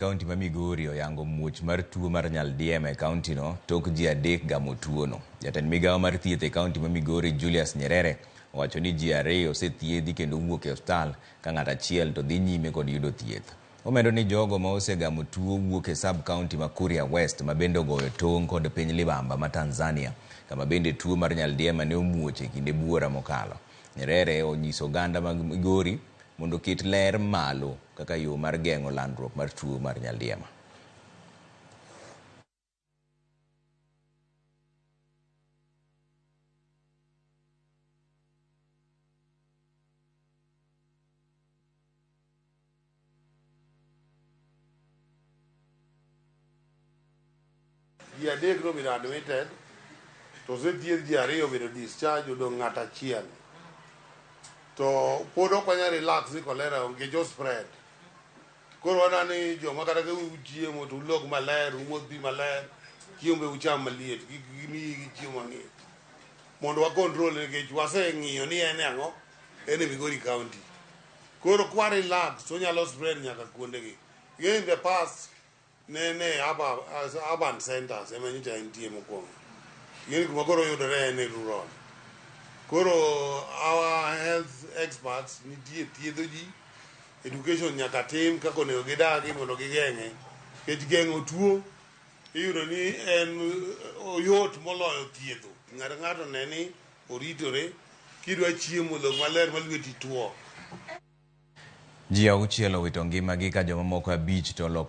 Kaunti ma Migori oyango muoch mar tuo mar nyaldiema e kaunti no tok ji 3 gamo tuo no. Jatend migawo mar thieth e kaunti ma Migori Julius Nyerere owacho ni ji 2 osethiedhi kendo wuok e osiptal ka ng'at achiel to dhi nyime kod yudo thieth. Omedo ni jogo ma osegamo tuo wuok e sub kaunti ma Kuria West ma bende ogoyo tong' kod piny libamba ma Tanzania, kama bende tuo mar nyaldiema ne omuoche kinde buora mokalo. Nyerere onyiso oganda mag Migori mondo ket ler malo kaka yo mar geng'o landruok mar tuo mar nyaldiema. Ji 3 no been admitted, to sethiedh ji 2 obedo discharge, odong' ng'at achiel. To pod ok wanyal relax ni kolera onge jo spread. Koro wana ni joma kata ka uchiemo to ulog maler, umodh pi maler, chiemo be ucham maliet, gimi chiemo mang'ich. Mondo wa control nikech waseng'iyo ni en ang'o, en e Migori County. Koro kwa relax, to nyalo spread nyaka kuondegi. In the past, ne urban centers ema nyocha nitie mokwongo. Ng'eni kuma koro yudore en e rural. Koro our health experts nitie thiedho ji, education nyaka tim kaka onego gidagi mondo gigeng'e. Nikech geng'o tuo iyudo ni en oyot moloyo thiedho. Ng'ato ne ni oritore, kidwa chiemo log maler ma lweti tuo. Ji 6 owito ngimagi ka joma moko 5 to loko